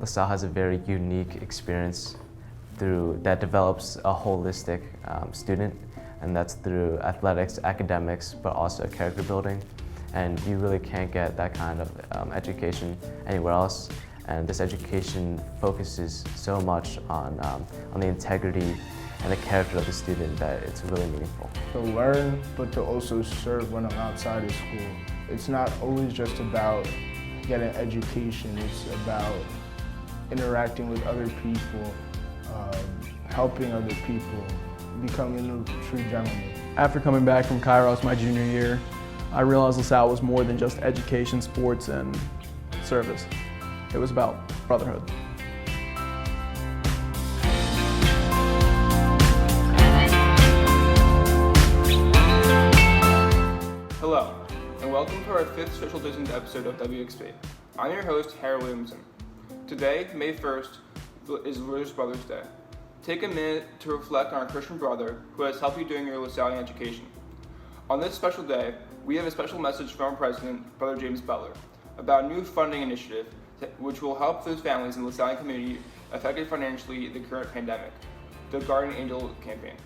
LaSalle has a very unique experience that develops a holistic student, and that's through athletics, academics, but also character building. And you really can't get that kind of education anywhere else. And this education focuses so much on the integrity and the character of the student that it's really meaningful. To learn, but to also serve when I'm outside of school. It's not always just about getting education, it's about interacting with other people, helping other people, becoming a true gentleman. After coming back from Kairos my junior year, I realized LaSalle was more than just education, sports, and service. It was about brotherhood. Hello, and welcome to our 5th social distance episode of WEXPtv. I'm your host, Harry Williamson. Today, May 1st, is Brothers Day. Take a minute to reflect on our Christian brother who has helped you during your Lasallian education. On this special day, we have a special message from our president, Brother James Butler, about a new funding initiative which will help those families in the Lasallian community affected financially the current pandemic, the Guardian Angel campaign.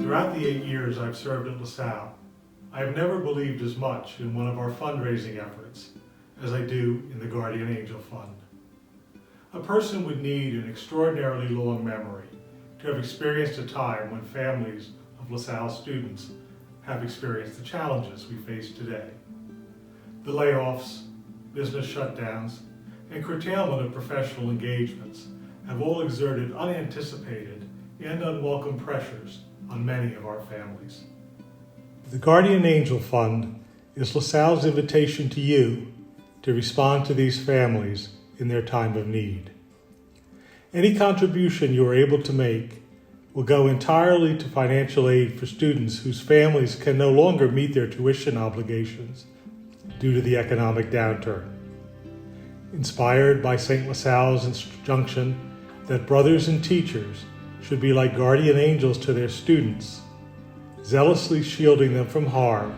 Throughout the 8 years I've served at LaSalle, I have never believed as much in one of our fundraising efforts as I do in the Guardian Angel Fund. A person would need an extraordinarily long memory to have experienced a time when families of LaSalle students have experienced the challenges we face today. The layoffs, business shutdowns, and curtailment of professional engagements have all exerted unanticipated and unwelcome pressures on many of our families. The Guardian Angel Fund is LaSalle's invitation to you to respond to these families in their time of need. Any contribution you are able to make will go entirely to financial aid for students whose families can no longer meet their tuition obligations due to the economic downturn. Inspired by St. LaSalle's injunction that brothers and teachers should be like guardian angels to their students, zealously shielding them from harm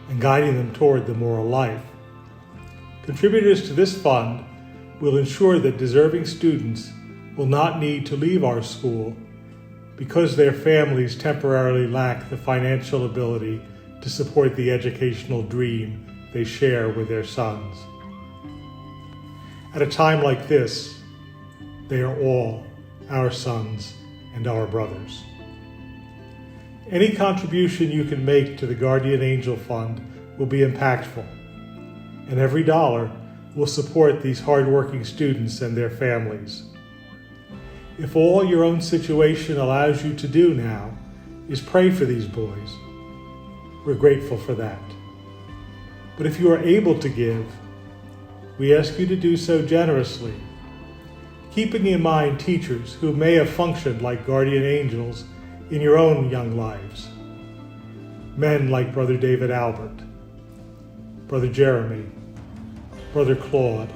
and guiding them toward the moral life, contributors to this fund will ensure that deserving students will not need to leave our school because their families temporarily lack the financial ability to support the educational dream they share with their sons. At a time like this, they are all our sons and our brothers. Any contribution you can make to the Guardian Angel Fund will be impactful, and every dollar will support these hardworking students and their families. If all your own situation allows you to do now is pray for these boys, we're grateful for that. But if you are able to give, we ask you to do so generously, keeping in mind teachers who may have functioned like guardian angels in your own young lives. Men like Brother David Albert, Brother Jeremy, Brother Claude,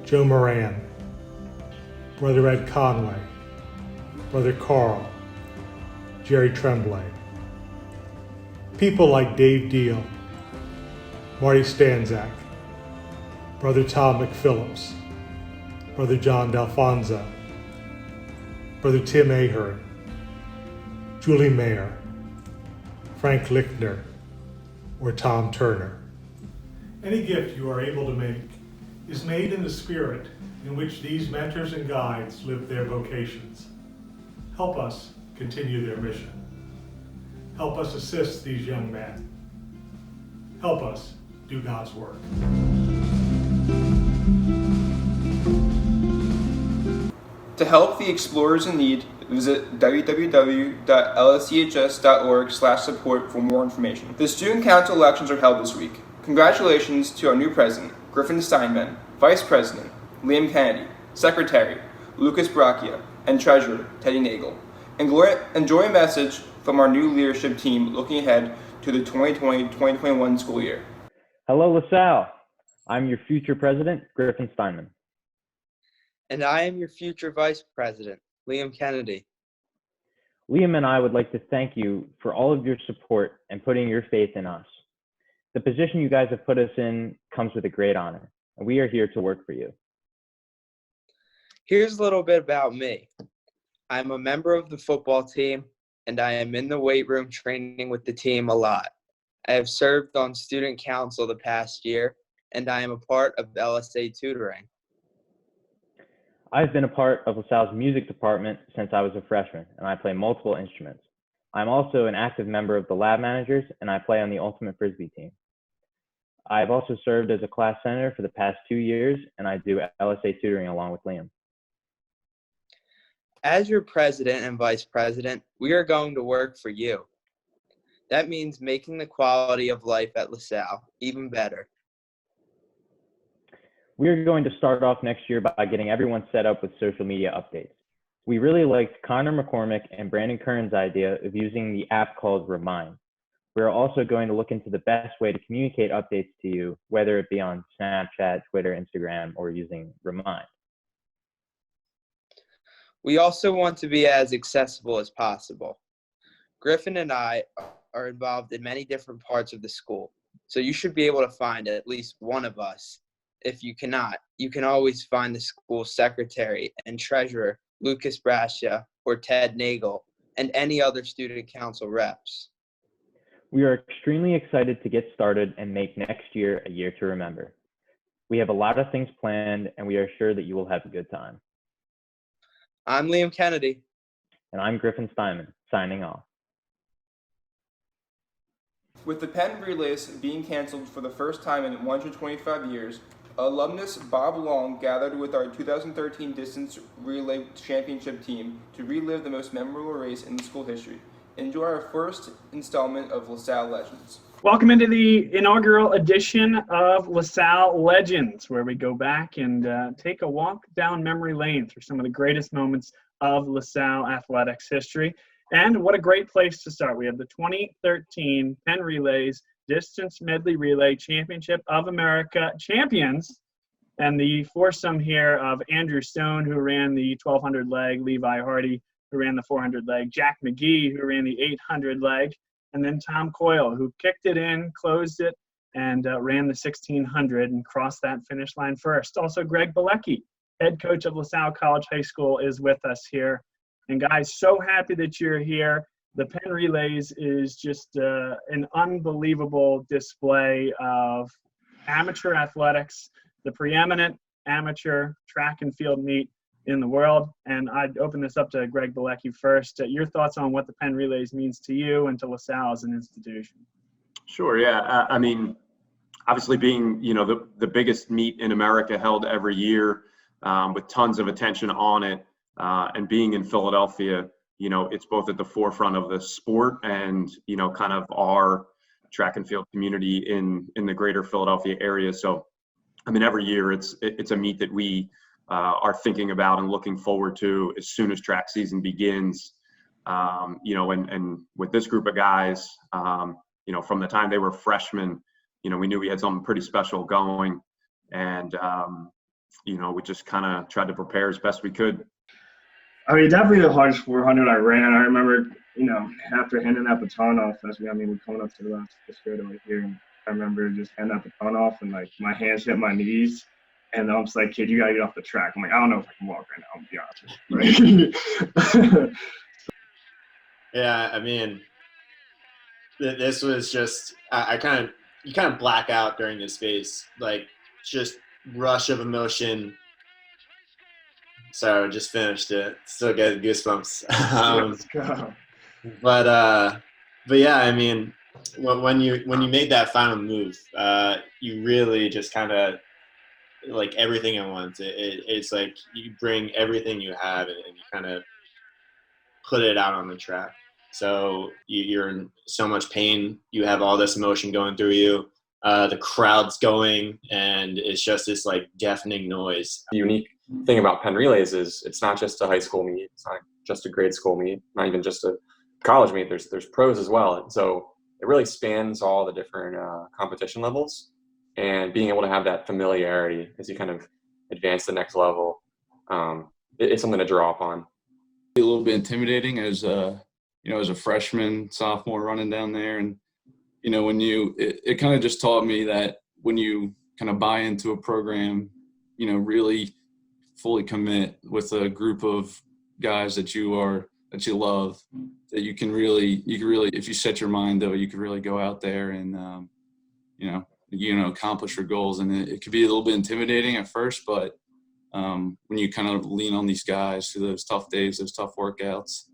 Joe Moran, Brother Ed Conway, Brother Carl, Jerry Tremblay. People like Dave Deal, Marty Stanzak, Brother Tom McPhillips, Brother John D'Alfonso, Brother Tim Ahern, Julie Mayer, Frank Lichtner, or Tom Turner. Any gift you are able to make is made in the spirit in which these mentors and guides live their vocations. Help us continue their mission. Help us assist these young men. Help us do God's work. To help the explorers in need, visit www.lschs.org/support for more information. The student council elections are held this week. Congratulations to our new president, Griffin Steinman, vice president, Liam Kennedy, secretary, Lucas Bracchia, and treasurer, Teddy Nagel. Enjoy a message from our new leadership team looking ahead to the 2020-2021 school year. Hello, LaSalle. I'm your future president, Griffin Steinman. And I am your future vice president, Liam Kennedy. Liam and I would like to thank you for all of your support and putting your faith in us. The position you guys have put us in comes with a great honor, and we are here to work for you. Here's a little bit about me. I'm a member of the football team, and I am in the weight room training with the team a lot. I have served on student council the past year, and I am a part of LSA tutoring. I've been a part of LaSalle's music department since I was a freshman, and I play multiple instruments. I'm also an active member of the lab managers, and I play on the Ultimate Frisbee team. I've also served as a class senator for the past 2 years, and I do LSA tutoring along with Liam. As your president and vice president, we are going to work for you. That means making the quality of life at LaSalle even better. We are going to start off next year by getting everyone set up with social media updates. We really liked Connor McCormick and Brandon Kern's idea of using the app called Remind. We are also going to look into the best way to communicate updates to you, whether it be on Snapchat, Twitter, Instagram, or using Remind. We also want to be as accessible as possible. Griffin and I are involved in many different parts of the school, so you should be able to find at least one of us. If you cannot, you can always find the school secretary and treasurer, Lucas Brascia, or Ted Nagel, and any other student council reps. We are extremely excited to get started and make next year a year to remember. We have a lot of things planned, and we are sure that you will have a good time. I'm Liam Kennedy. And I'm Griffin Steinman, signing off. With the Penn relays being canceled for the first time in 125 years, alumnus Bob Long gathered with our 2013 distance relay championship team to relive the most memorable race in the school history. Enjoy our first installment of LaSalle Legends. Welcome into the inaugural edition of LaSalle Legends, where we go back and take a walk down memory lane through some of the greatest moments of LaSalle athletics history. And what a great place to start. We have the 2013 Penn Relays Distance Medley Relay Championship of America champions, and the foursome here of Andrew Stone, who ran the 1200 leg, Levi Hardy, who ran the 400 leg, Jack McGee, who ran the 800 leg, and then Tom Coyle, who kicked it in, closed it, and ran the 1600 and crossed that finish line first. Also, Greg Bielecki, head coach of LaSalle College High School, is with us here. And guys, so happy that you're here. The Penn Relays is just an unbelievable display of amateur athletics, the preeminent amateur track and field meet in the world. And I'd open this up to Greg Bielecki first. Your thoughts on what the Penn Relays means to you and to LaSalle as an institution? Sure, yeah. I mean, obviously being, the biggest meet in America held every year with tons of attention on it, and being in Philadelphia, it's both at the forefront of the sport and, kind of our track and field community in the greater Philadelphia area. So, I mean, every year it's a meet that we are thinking about and looking forward to as soon as track season begins. And with this group of guys, from the time they were freshmen, we knew we had something pretty special going, and, we just kind of tried to prepare as best we could. I mean, definitely the hardest 400 I ran. I remember, after handing that baton off, we're coming up to the last straight over here. And I remember just handing that baton off and, my hands hit my knees. And I'm just like, kid, you got to get off the track. I'm like, I don't know if I can walk right now, I'll be honest with you. Yeah, I mean, this was just, you kind of black out during this phase, just rush of emotion. Sorry, I just finished it. Still get goosebumps. Let's go. But yeah, I mean, when you made that final move, you really just kind of everything at once. It's like you bring everything you have and you kind of put it out on the track. So you're in so much pain. You have all this emotion going through you. The crowd's going, and it's just this deafening noise. The unique thing about Penn Relays is it's not just a high school meet. It's not just a grade school meet, not even just a college meet. There's pros as well. And so it really spans all the different competition levels, and being able to have that familiarity as you kind of advance the next level, it's something to draw upon. A little bit intimidating as a freshman, sophomore running down there, and you know, it kind of just taught me that when you kind of buy into a program, you know, really fully commit with a group of guys that you love, that you can really, if you set your mind though, you can really go out there and, accomplish your goals. And it could be a little bit intimidating at first, but when you kind of lean on these guys through those tough days, those tough workouts,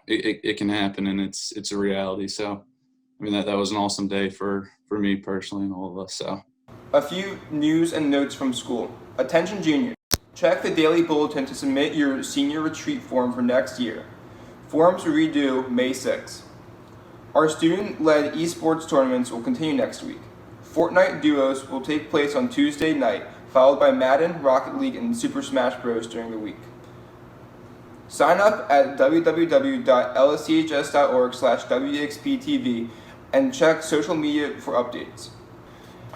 it can happen, and it's a reality. So, I mean, that was an awesome day for me personally and all of us. So, a few news and notes from school. Attention juniors. Check the daily bulletin to submit your senior retreat form for next year. Forms will be due May 6th. Our student-led esports tournaments will continue next week. Fortnite duos will take place on Tuesday night, followed by Madden, Rocket League, and Super Smash Bros. During the week. Sign up at www.lschs.org/WEXPtv and check social media for updates.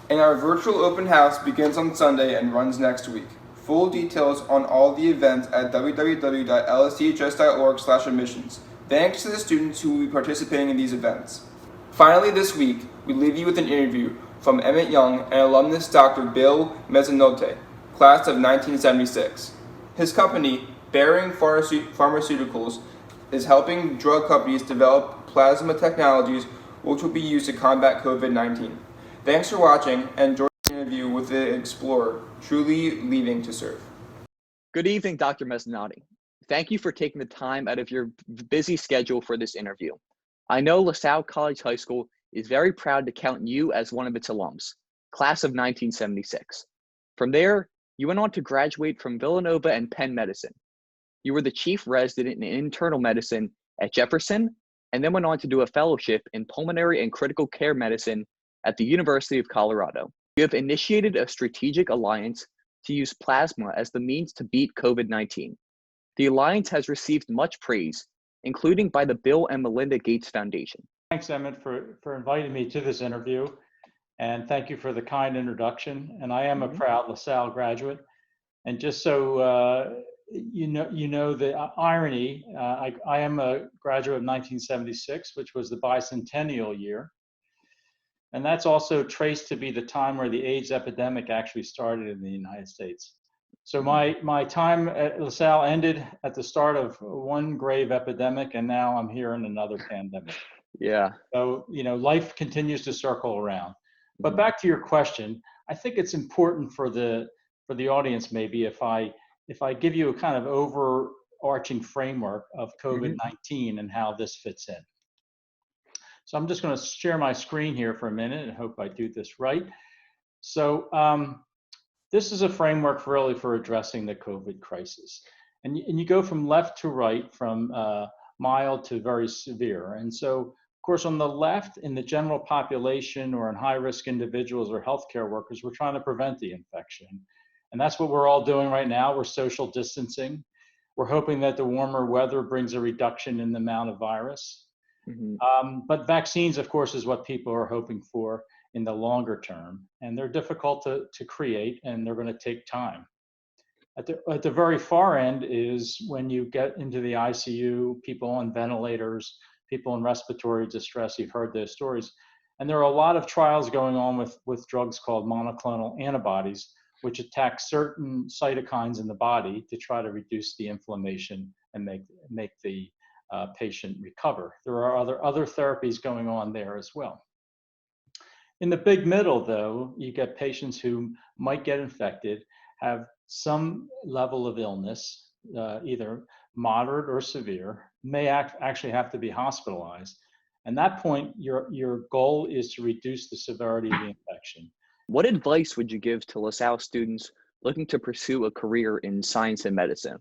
And our virtual open house begins on Sunday and runs next week. Full details on all the events at www.lschs.org/admissions. Thanks to the students who will be participating in these events. Finally, this week, we leave you with an interview from Emmet Young and alumnus Dr. Bill Mezzanotte, class of 1976. His company, Behring Pharmaceuticals, is helping drug companies develop plasma technologies which will be used to combat COVID-19. Thanks for watching, and enjoy the interview with the explorer, truly leaving to serve. Good evening, Dr. Mezzanotte. Thank you for taking the time out of your busy schedule for this interview. I know LaSalle College High School is very proud to count you as one of its alums, class of 1976. From there, you went on to graduate from Villanova and Penn Medicine. You were the chief resident in internal medicine at Jefferson, and then went on to do a fellowship in pulmonary and critical care medicine at the University of Colorado. You have initiated a strategic alliance to use plasma as the means to beat COVID-19. The alliance has received much praise, including by the Bill and Melinda Gates Foundation. Thanks, Emmett, for inviting me to this interview, and thank you for the kind introduction. And I am a proud LaSalle graduate. And just so you know the irony, I am a graduate of 1976, which was the bicentennial year. And that's also traced to be the time where the AIDS epidemic actually started in the United States. So my time at LaSalle ended at the start of one grave epidemic, and now I'm here in another pandemic. Yeah. So, life continues to circle around. But back to your question, I think it's important for the audience maybe if I give you a kind of overarching framework of COVID-19 and how this fits in. So I'm just going to share my screen here for a minute and hope I do this right. So this is a framework really for addressing the COVID crisis. And you go from left to right, from mild to very severe. And so, of course, on the left, in the general population or in high-risk individuals or healthcare workers, we're trying to prevent the infection. And that's what we're all doing right now. We're social distancing. We're hoping that the warmer weather brings a reduction in the amount of virus. But vaccines, of course, is what people are hoping for in the longer term. And they're difficult to create, and they're going to take time. At the very far end is when you get into the ICU, people on ventilators, people in respiratory distress. You've heard those stories. And there are a lot of trials going on with drugs called monoclonal antibodies, which attack certain cytokines in the body to try to reduce the inflammation and make the patient recover. There are other therapies going on there as well. In the big middle, though, you get patients who might get infected, have some level of illness, either moderate or severe, may actually have to be hospitalized. And at that point, your goal is to reduce the severity of the infection. What advice would you give to LaSalle students looking to pursue a career in science and medicine?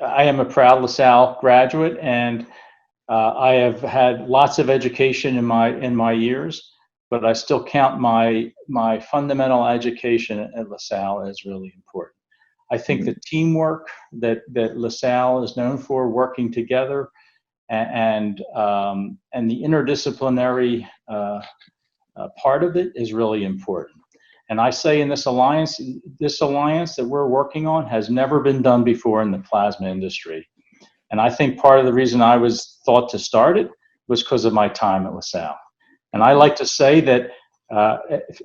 I am a proud LaSalle graduate, and I have had lots of education in my years, but I still count my fundamental education at LaSalle as really important. I think the teamwork that LaSalle is known for, working together, and the interdisciplinary part of it is really important. And I say in this alliance that we're working on has never been done before in the plasma industry. And I think part of the reason I was thought to start it was because of my time at LaSalle. And I like to say that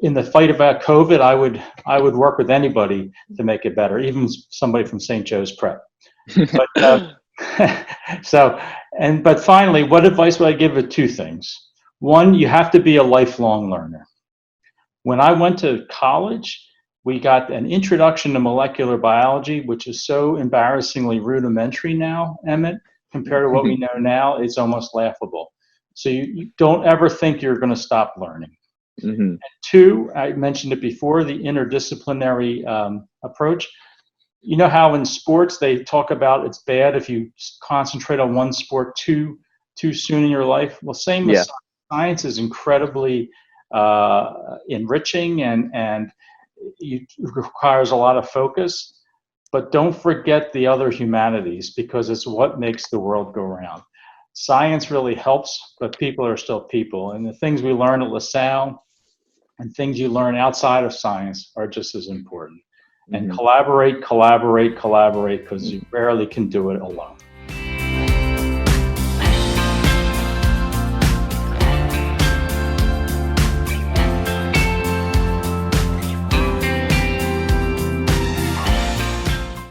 in the fight about COVID, I would work with anybody to make it better, even somebody from St. Joe's Prep. But, but finally, what advice would I give? It two things. One, you have to be a lifelong learner. When I went to college, we got an introduction to molecular biology, which is so embarrassingly rudimentary now, Emmett, compared to what we know now. It's almost laughable. So you don't ever think you're going to stop learning. And two, I mentioned it before, the interdisciplinary approach. You know how in sports they talk about it's bad if you concentrate on one sport too soon in your life? Well, same with science is incredibly enriching and it requires a lot of focus. But don't forget the other humanities, because it's what makes the world go round. Science really helps, but people are still people. And the things we learn at LaSalle and things you learn outside of science are just as important. And collaborate, because you rarely can do it alone.